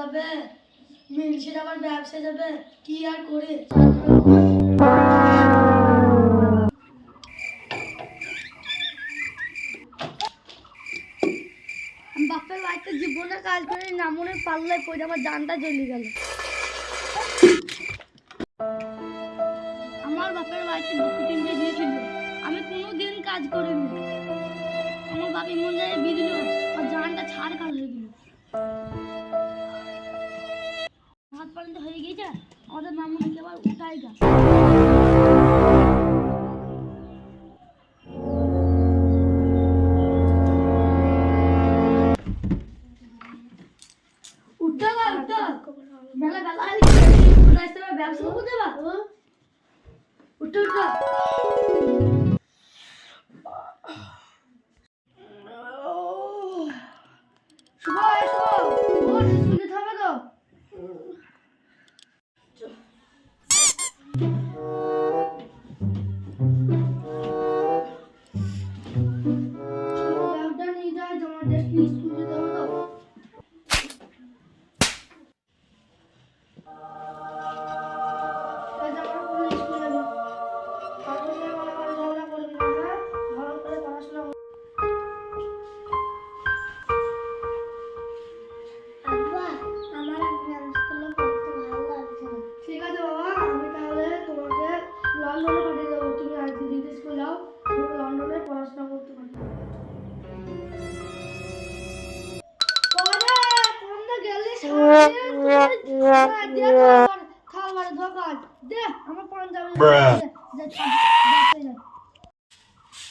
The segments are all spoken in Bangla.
হবে, মিলছে আবার ব্যবসা যাবে, কি আর করে। বাপের বাড়িতে জীবনে কাজ করে না মনে পাল্লায় পড়ে আমার জানটা জ্বলে গেল। আমার বাপের বাড়িতে দুটো তিনটে দিয়েছিল, আমি কোনোদিন কাজ করিনি। আমার বাপ এমন জায়গায় বিয়ে দিল আর জানটা ছাড় কাল হয়ে গেল। হাত পর্যন্ত হয়ে গিয়েছে, আমাদের মামুনিকে আবার উঠাই গা। মেলা বেলা ব্যবসা করতে পারবো। উঠো উঠো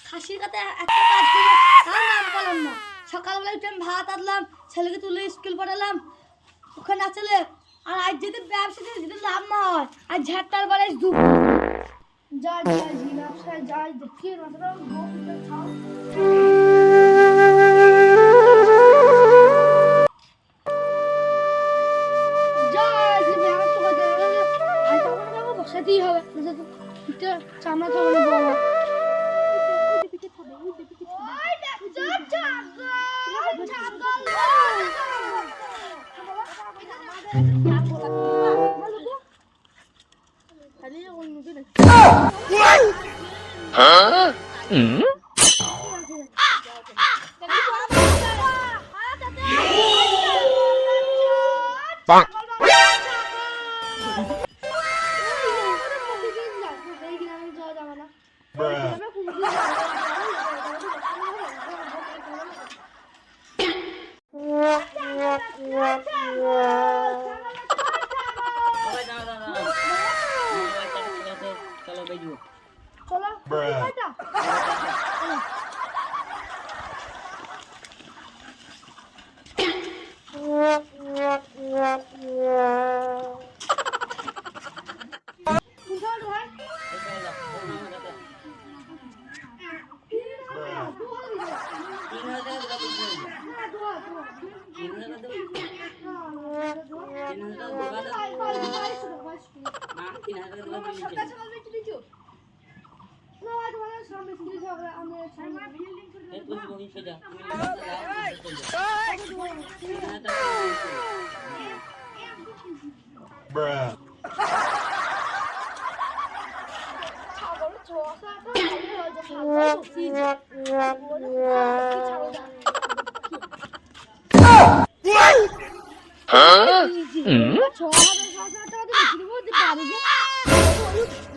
খাসির কাছে একটা কাজ করে তার নাম পেলাম না। সকালবেলা উঠে ভাত আনলাম, ছেলেকে তুলে স্কুল পড়ালাম, ওখানে আসলে আর আজ যদি ব্যবসাতে যদি লাভ না হয় আর ঝাড়টার বাড়ি দুঃখ যাই যাই ব্যবসায় যাই দেখি বসাতেই হবে, চামড়া তো বড়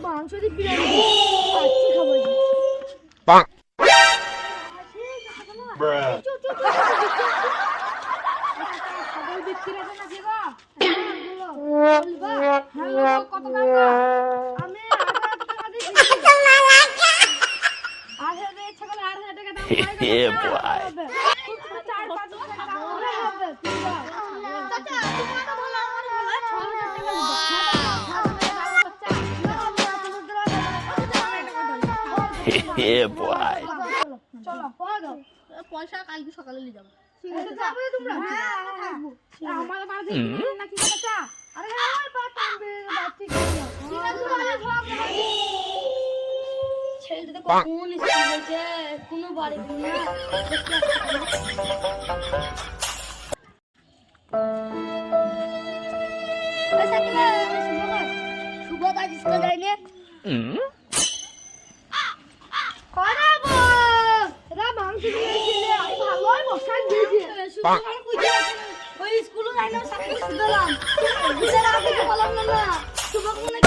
মাংস দিয়ে বিরিয়ানি খাবার বিক্রি আছে না দেবা কত টাকা আমি 8,000 টাকা পয়সা কালকে সকালে নিয়ে যাবো। ছেলেটা কোন স্কুল গেছে, কোনো বাড়ি না। ওই সাকিনা শুভ আজ স্কুলে যায়নি করাবো রা মাংস দিয়েছিলে আমি ভালোই বসান দিয়েছি শুভ আর কইতে ওই স্কুলে যাইনা সাকিনা শুধলাম বুঝার আগে বললাম না শুভ কোনে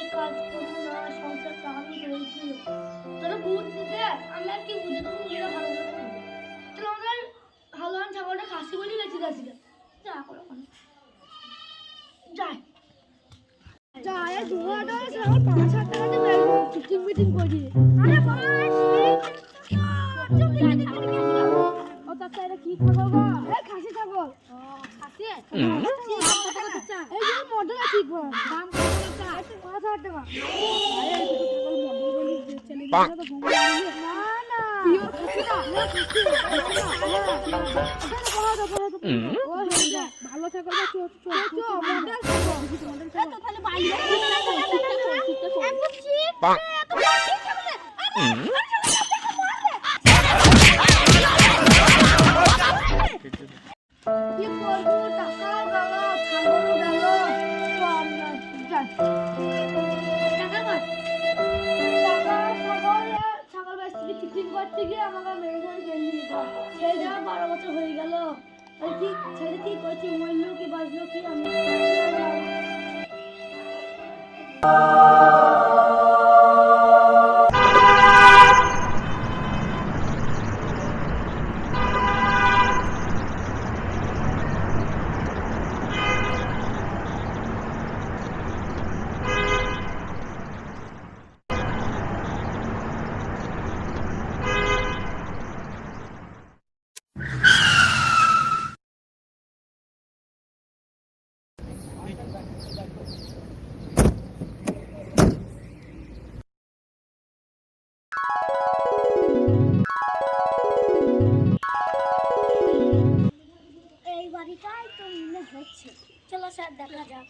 এই কাজ করবো না সংসার টানি রয়েছে তোরা বুঝ দিতে আমরা কি বুঝে দেবো নিজেরা ভালো করে খাবো তাহলে আমরা ভালো আন ছাগলটা খাসি বলি বেঁচে যাচ্ছি যা করো যাই যাই জোয়াটা ছাগল 5,000 টাকা দিয়ে মিটিং মিটিং করি আরে ও চাচা এটা কি ছাগল গো এই খাসি ছাগল ও খাসি এই যে মডেল আছে গো দাম কত আছে 5,000 টাকা আরে ছাগল মডেল বলি চলে গেল তো ঘুম না না পিওর খাসি না ও হেন্দা ভালো ছাগল না চো মডেল ছাগল এত তাহলে বাইরে এত চিপ এত খাসি ছাগল কি করবো টাকা বাবা ছাগল গেল কম না যাই টাকা কর টাকা ছাগল বাচ্চাকে চিটিং করতে গিয়ে আমাকে মেরে গেলি সেই যা 12 বছর হয়ে গেল এই কি ছেলে কি করছি মরলো কি বাঁচলো কি আমি এই বাড়িটাই তো মনে হচ্ছে চলো স্যার দেখা যাক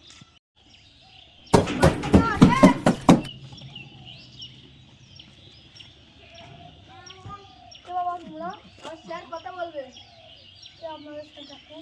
স্যার কথা বলবে আপনাদের সাথে